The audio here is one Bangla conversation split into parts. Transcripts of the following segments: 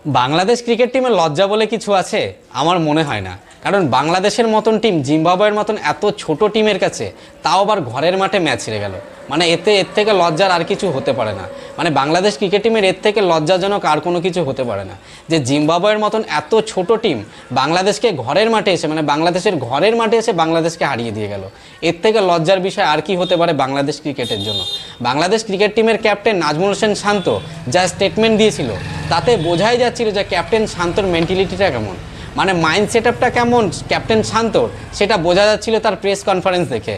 বাংলাদেশ ক্রিকেট টিমের লজ্জা বলে কিছু আছে আমার মনে হয় না। কারণ বাংলাদেশের মতন টিম জিম্বাবুয়ের মতন এত ছোট টিমের কাছে তাও আবার ঘরের মাঠে ম্যাচ হেরে গেল। মানে এর থেকে লজ্জার আর কিছু হতে পারে না। মানে বাংলাদেশ ক্রিকেট টিমের এর থেকে লজ্জাজনক আর কোনো কিছু হতে পারে না যে জিম্বাবুয়ের মতন এত ছোট টিম বাংলাদেশকে ঘরের মাঠে এসে মানে বাংলাদেশের ঘরের মাঠে এসে বাংলাদেশকে হারিয়ে দিয়ে গেল। এর থেকে লজ্জার বিষয় আর কি হতে পারে বাংলাদেশ ক্রিকেটের জন্য। বাংলাদেশ ক্রিকেট টিমের ক্যাপ্টেন নাজমুল হোসেন শান্ত যা স্টেটমেন্ট দিয়েছিল তাতে বোঝাই যাচ্ছিল যে ক্যাপ্টেন শান্তর মেন্টালিটিটা কেমন, মানে মাইন্ড সেট আপটা কেমন ক্যাপ্টেন শান্তর সেটা বোঝা যাচ্ছিল তার প্রেস কনফারেন্স দেখে।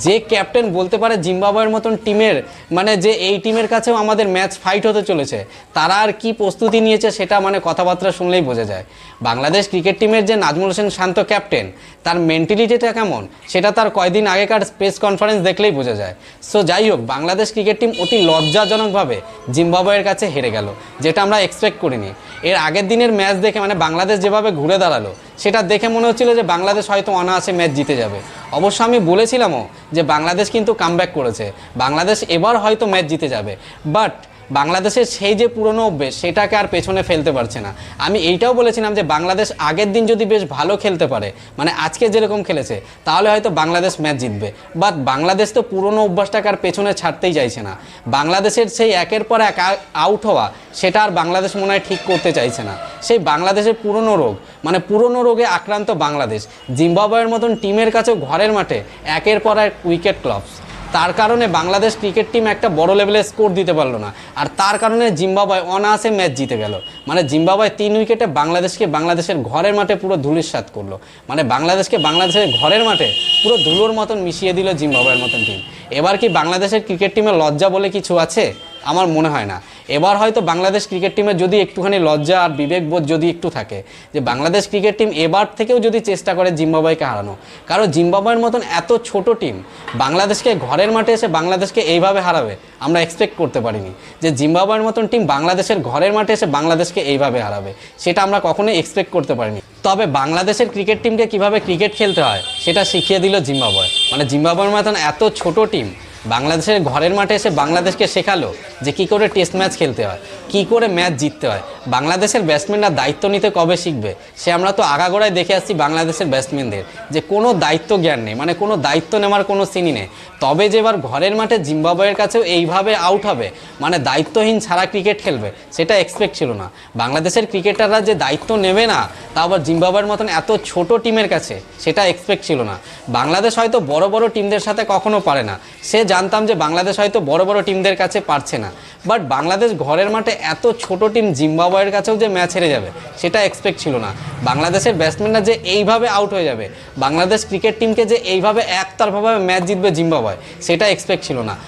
যে ক্যাপ্টেন বলতে পারে জিম্বাবুয়ের মতন টিমের মানে যে এই টিমের কাছেও আমাদের ম্যাচ ফাইট হতে চলেছে, তারা আর কি প্রস্তুতি নিয়েছে সেটা মানে কথাবার্তা শুনলেই বোঝা যায়। বাংলাদেশ ক্রিকেট টিমের যে নাজমুল হোসেন শান্ত ক্যাপ্টেন তার মেন্টালিটিটা কেমন সেটা তার কয়েকদিন আগেকার প্রেস কনফারেন্স দেখলেই বোঝা যায়। সো যাই হোক, বাংলাদেশ ক্রিকেট টিম অতি লজ্জাজনকভাবে জিম্বাবুয়ের কাছে হেরে গেল, যেটা আমরা এক্সপেক্ট করিনি। এর আগের দিনের ম্যাচ দেখে মানে বাংলাদেশ যেভাবে ঘুরে দাঁড়ালো সেটা দেখে মনে হচ্ছিল যে বাংলাদেশ হয়তো অনায়াসে ম্যাচ জিতে যাবে। অবশ্য আমি বলেছিলামও যে বাংলাদেশ কিন্তু কামব্যাক করেছে, বাংলাদেশ এবার হয়তো ম্যাচ জিতে যাবে। বাট বাংলাদেশের সেই যে পুরনো অভ্যেস সেটাকে আর পেছনে ফেলতে পারছে না। আমি এইটাও বলেছিলাম যে বাংলাদেশ আগের দিন যদি বেশ ভালো খেলতে পারে, মানে আজকে যেরকম খেলেছে, তাহলে হয়তো বাংলাদেশ ম্যাচ জিতবে। বাট বাংলাদেশ তো পুরনো অভ্যাসটাকে আর পেছনে ছাড়তেই চাইছে না। বাংলাদেশের সেই একের পর এক আউট হওয়া সেটা আর বাংলাদেশ মনে হয় ঠিক করতে চাইছে না। সেই বাংলাদেশের পুরনো রোগ মানে পুরনো রোগে আক্রান্ত বাংলাদেশ জিম্বাবুয়ের মতন টিমের কাছেও ঘরের মাঠে একের পর এক উইকেট ক্লপস। তার কারণে বাংলাদেশ ক্রিকেট টিম একটা বড় লেভেলের স্কোর দিতে পারলো না, আর তার কারণে জিম্বাবুয়ে অনায়াসে ম্যাচ জিতে গেল। মানে জিম্বাবুয়ে 3 উইকেটে বাংলাদেশের ঘরের মাঠে পুরো ধুলিস্যাৎ করলো। মানে বাংলাদেশের ঘরের মাঠে পুরো ধুলোর মতন মিশিয়ে দিল জিম্বাবুয়ের মতন টিম। এবার কি বাংলাদেশের ক্রিকেট টিমের লজ্জা বলে কিছু আছে? আমার মনে হয় না। এবার হয়তো বাংলাদেশ ক্রিকেট টিমের যদি একটুখানি লজ্জা আর বিবেকবোধ যদি একটু থাকে, যে বাংলাদেশ ক্রিকেট টিম এবার থেকেও যদি চেষ্টা করে জিম্বাবুয়েকে হারানো। কারণ জিম্বাবুয়ের মতন এত ছোট টিম বাংলাদেশকে ঘরের মাঠে এসে বাংলাদেশকে এইভাবে হারাবে আমরা এক্সপেক্ট করতে পারিনি। যে জিম্বাবুয়ের মতন টিম বাংলাদেশের ঘরের মাঠে এসে বাংলাদেশকে এইভাবে হারাবে সেটা আমরা কখনোই এক্সপেক্ট করতে পারিনি। তবে বাংলাদেশের ক্রিকেট টিমকে কিভাবে ক্রিকেট খেলতে হয় সেটা শিখিয়ে দিল জিম্বাবুয়ে। মানে জিম্বাবুয়ের মতন এত ছোট টিম বাংলাদেশের ঘরের মাঠে এসে বাংলাদেশকে শেখালো যে কী করে টেস্ট ম্যাচ খেলতে হয়, কী করে ম্যাচ জিততে হয়। বাংলাদেশের ব্যাটসম্যানরা দায়িত্ব নিতে কবে শিখবে সে আমরা তো আগাগোড়ায় দেখে আসছি বাংলাদেশের ব্যাটসম্যানদের যে কোনো দায়িত্ব জ্ঞান নেই, মানে কোনো দায়িত্ব নেওয়ার কোনো সিনই নেই। তবে যে এবার ঘরের মাঠে জিম্বাবুয়ের কাছেও এইভাবে আউট হবে, মানে দায়িত্বহীন ছাড়া ক্রিকেট খেলবে, সেটা এক্সপেক্ট ছিল না। বাংলাদেশের ক্রিকেটাররা যে দায়িত্ব নেবে না তা আবার জিম্বাবুয়ের মতন এত ছোট টিমের কাছে সেটা এক্সপেক্ট ছিল না। বাংলাদেশ হয়তো বড় বড় টিমদের সাথে কখনো পারে না, সে জানতাম যে বাংলাদেশ হয়তো বড় বড় টিমদের কাছে পারছে না। বাট বাংলাদেশ ঘরের মাঠে এত ছোট টিম জিম্বাবুয়ের কাছেও যে ম্যাচ হেরে যাবে সেটা এক্সপেক্ট ছিল না। বাংলাদেশের ব্যাটসম্যানরা যে এইভাবে আউট হয়ে যাবে, বাংলাদেশ ক্রিকেট টিমকে যে এইভাবে একতরফাভাবে ম্যাচ জিতবে জিম্বাবুয়ে সেটা এক্সপেক্ট ছিল না।